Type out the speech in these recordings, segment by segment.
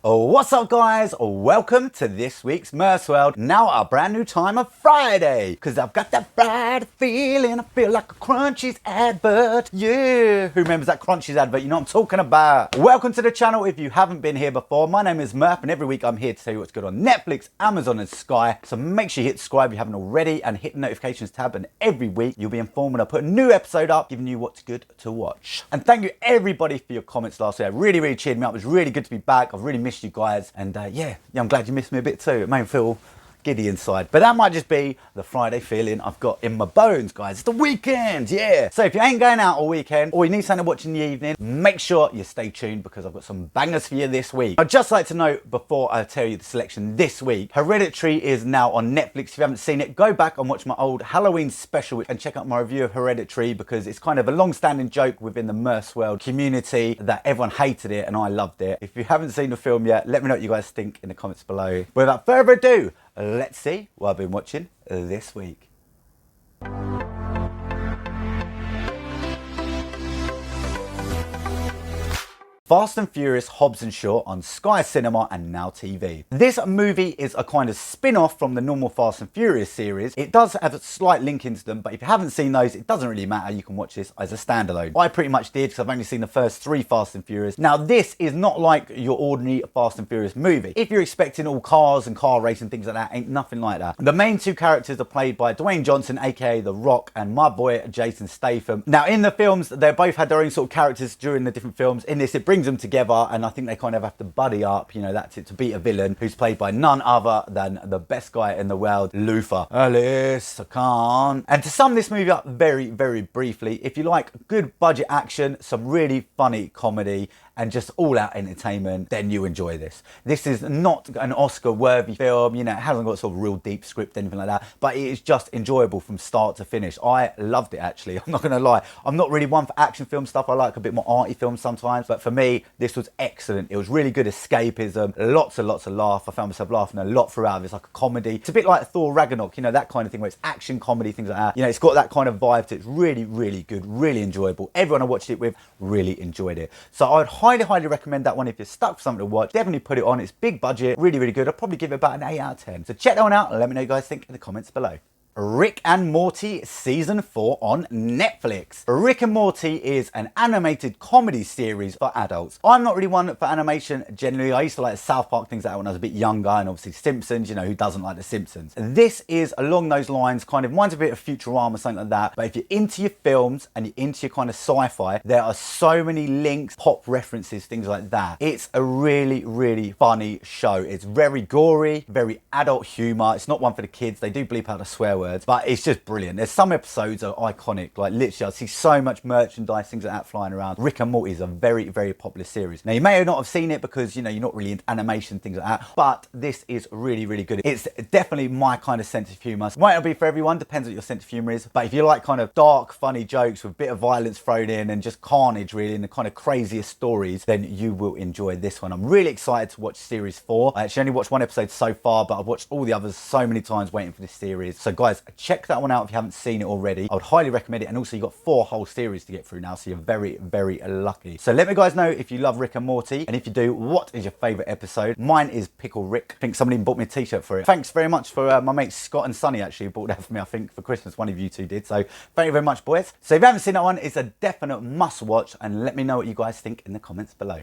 What's up guys? Welcome to this week's MurfsWorld. Now a brand new time of Friday, because I've got that Friday feeling. I feel like a Crunchies advert. Yeah, who remembers that Crunchies advert? You know what I'm talking about. Welcome to the channel if you haven't been here before. My name is Murph and every week I'm here to tell you what's good on Netflix, Amazon and Sky. So make sure you hit subscribe if you haven't already and hit the notifications tab, and every week you'll be informed when I put a new episode up giving you what's good to watch. And thank you everybody for your comments last week. It really cheered me up. It was really good to be back. I've really missed you guys, and yeah, I'm glad you missed me a bit too. It made me feel giddy inside, but that might just be the Friday feeling I've got in my bones, guys. It's the weekend, yeah. So if you ain't going out all weekend, or you need something to watch in the evening, make sure you stay tuned because I've got some bangers for you this week. I'd just like to note before I tell you the selection this week, Hereditary is now on Netflix. If you haven't seen it, go back and watch my old Halloween special and check out my review of Hereditary, because it's kind of a long-standing joke within the MurfsWorld community that everyone hated it and I loved it. If you haven't seen the film yet, let me know what you guys think in the comments below. But without further ado, let's see what I've been watching this week. Fast and Furious Hobbs Shaw on Sky Cinema and Now TV. This movie is a kind of spin-off from the normal Fast and Furious series. It does have a slight link into them, but if you haven't seen those, it doesn't really matter. You can watch this as a standalone. I pretty much did, because I've only seen the first 3 Fast and Furious. Now, this is not like your ordinary Fast and Furious movie. If you're expecting all cars and car racing, things like that, ain't nothing like that. The main 2 characters are played by Dwayne Johnson, aka The Rock, and my boy Jason Statham. Now, in the films, they both had their own sort of characters during the different films. In this, it brings them together, and I think they kind of have to buddy up, you know, that's it, to beat a villain who's played by none other than the best guy in the world, Luther. Alice Khan. And to sum this movie up very briefly, if you like good budget action, some really funny comedy, and just all-out entertainment, then you enjoy this. This is not an Oscar-worthy film, you know, it hasn't got sort of real deep script, anything like that, but it is just enjoyable from start to finish. I loved it, actually. I'm not gonna lie. I'm not really one for action film stuff. I like a bit more arty films sometimes, but for me, this was excellent. It was really good escapism, lots and lots of laugh. I found myself laughing a lot throughout. It's like a comedy. It's a bit like Thor Ragnarok, you know, that kind of thing where it's action, comedy, things like that. You know, it's got that kind of vibe to it. It's really good, really enjoyable. Everyone I watched it with really enjoyed it. So I would highly recommend that one if you're stuck for something to watch. Definitely put it on. It's big budget, really good. I'd probably give it about an 8 out of 10. So check that one out and let me know what you guys think in the comments below. Rick and Morty Season 4 on Netflix. Rick and Morty is an animated comedy series for adults. I'm not really one for animation generally. I used to like the South Park, things like that when I was a bit younger, and obviously Simpsons, you know, who doesn't like the Simpsons? This is along those lines, kind of reminds a bit of Futurama, something like that. But if you're into your films and you're into your kind of sci-fi, there are so many links, pop references, things like that. It's a really funny show. It's very gory, very adult humor. It's not one for the kids. They do bleep out the swear words, but it's just brilliant. There's some episodes are iconic, like literally I see so much merchandise, things like that flying around. Rick and Morty is a very popular series. Now you may not have seen it because, you know, you're not really into animation, things like that, but this is really good. It's definitely my kind of sense of humor. Might not be for everyone, depends what your sense of humor is, but if you like kind of dark, funny jokes with a bit of violence thrown in and just carnage really, and the kind of craziest stories, then you will enjoy this one. I'm really excited to watch series 4. I actually only watched 1 episode so far, but I've watched all the others so many times waiting for this series. So guys, check that one out if you haven't seen it already. I would highly recommend it, and also you've got 4 whole series to get through now, so you're very lucky. So let me guys know if you love Rick and Morty, and if you do, what is your favourite episode? Mine is Pickle Rick. I think somebody even bought me a t-shirt for it. Thanks very much for my mates Scott and Sonny actually bought that for me, I think, for Christmas. One of you 2 did, so thank you very much, boys. So if you haven't seen that one, it's a definite must watch, and let me know what you guys think in the comments below.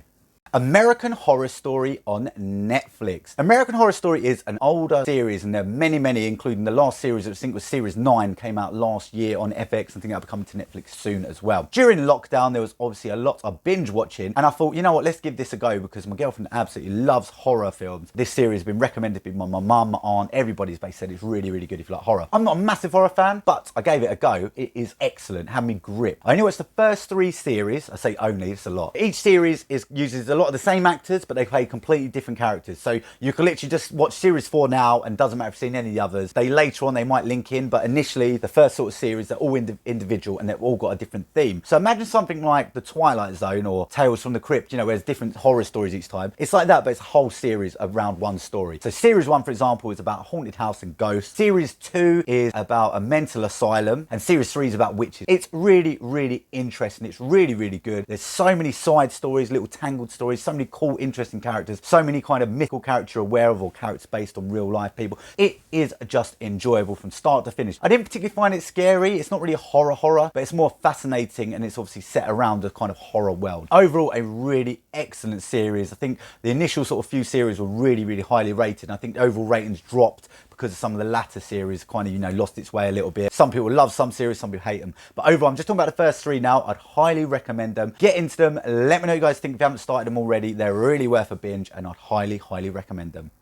American Horror Story on Netflix. American Horror Story is an older series, and there are many, including the last series, which I think was series 9, came out last year on FX, and I think that'll be coming to Netflix soon as well. During lockdown, there was obviously a lot of binge watching, and I thought, you know what, let's give this a go, because my girlfriend absolutely loves horror films. This series has been recommended by my mum, my aunt, everybody's basically said it's really good if you like horror. I'm not a massive horror fan, but I gave it a go. It is excellent, had me grip. I only watched the first 3 series. I say only, it's a lot. Each series uses a lot of the same actors, but they play completely different characters. So you can literally just watch series 4 now, and doesn't matter if you've seen any of the others. They later on, they might link in, but initially, the first sort of series, they're all individual, and they've all got a different theme. So imagine something like The Twilight Zone or Tales from the Crypt, you know, where there's different horror stories each time. It's like that, but it's a whole series around one story. So series 1, for example, is about a haunted house and ghosts. Series 2 is about a mental asylum, and series 3 is about witches. It's really interesting. It's really good. There's so many side stories, little tangled stories. stories, so many cool, interesting characters, so many kind of mythical characters you're aware of or characters based on real life people. It is just enjoyable from start to finish. I didn't particularly find it scary. It's not really a horror, but it's more fascinating, and it's obviously set around a kind of horror world. Overall, a really excellent series. I think the initial sort of few series were really highly rated. I think the overall ratings dropped because of some of the latter series kind of, you know, lost its way a little bit. Some people love some series, some people hate them. But overall, I'm just talking about the first three now. I'd highly recommend them. Get into them. Let me know what you guys think if you haven't started them already. They're really worth a binge, and I'd highly recommend them.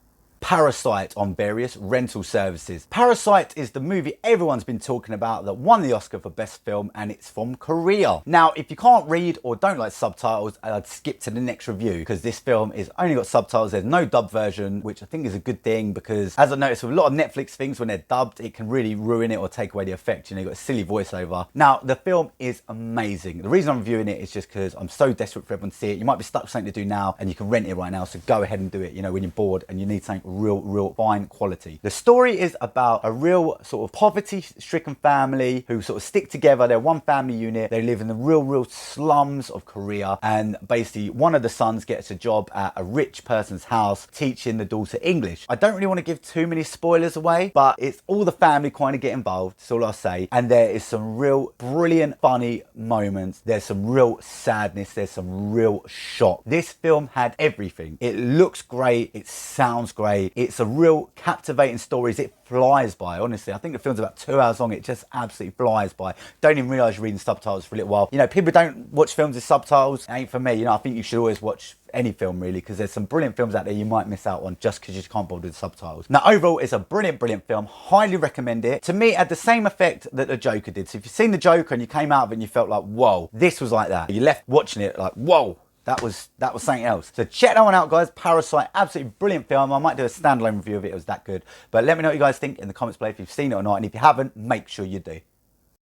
Parasite on various rental services. Parasite is the movie everyone's been talking about that won the Oscar for Best Film, and it's from Korea. Now, if you can't read or don't like subtitles, I'd skip to the next review because this film is only got subtitles. There's no dub version, which I think is a good thing because, as I noticed with a lot of Netflix things, when they're dubbed, it can really ruin it or take away the effect. You know, you've got a silly voiceover. Now, the film is amazing. The reason I'm reviewing it is just because I'm so desperate for everyone to see it. You might be stuck with something to do now, and you can rent it right now, so go ahead and do it, you know, when you're bored and you need something real fine quality. The story is about a real sort of poverty-stricken family who sort of stick together. They're one family unit. They live in the real slums of Korea, and basically one of the sons gets a job at a rich person's house teaching the daughter English. I don't really want to give too many spoilers away, but it's all the family kind of get involved. That's all I'll say. And there is some real brilliant, funny moments. There's some real sadness. There's some real shock. This film had everything. It looks great. It sounds great. It's a real captivating story. It flies by, honestly. I think the film's about 2 hours long. It just absolutely flies by. Don't even realise you're reading subtitles for a little while. You know, people don't watch films with subtitles. It ain't for me. You know, I think you should always watch any film really, because there's some brilliant films out there you might miss out on just because you can't bother with the subtitles. Now, overall, it's a brilliant film. Highly recommend it. To me, it had the same effect that The Joker did. So if you've seen The Joker and you came out of it and you felt like, whoa, this was like that. You left watching it like, whoa. That was something else. So check that one out, guys. Parasite, absolutely brilliant film. I might do a standalone review of it. It was that good. But let me know what you guys think in the comments below if you've seen it or not. And if you haven't, make sure you do.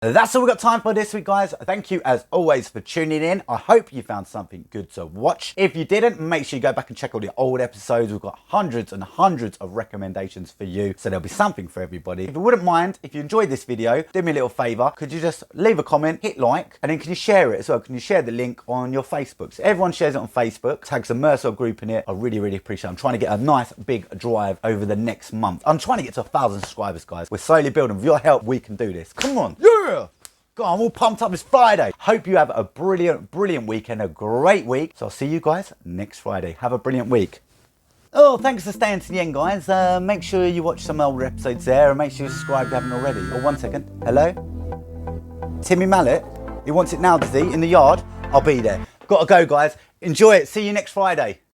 That's all we've got time for this week, guys. Thank you, as always, for tuning in. I hope you found something good to watch. If you didn't, make sure you go back and check all the old episodes. We've got hundreds and hundreds of recommendations for you, so there'll be something for everybody. If you wouldn't mind, if you enjoyed this video, do me a little favour. Could you just leave a comment, hit like, and then can you share it as well? Can you share the link on your Facebook? So everyone shares it on Facebook. Tag some MurfsWorld group in it. I really appreciate it. I'm trying to get a nice big drive over the next month. I'm trying to get to 1,000 subscribers, guys. We're slowly building. With your help, we can do this. Come on. Yeah! God, I'm all pumped up. It's Friday. Hope you have a brilliant weekend, a great week. So I'll see you guys next Friday. Have a brilliant week. Oh, thanks for staying to the end, guys. Make sure you watch some older episodes there, and make sure you subscribe if you haven't already. Oh, 1 second. Hello? Timmy Mallet? He wants it now, does he? In the yard? I'll be there. Gotta go, guys. Enjoy it. See you next Friday.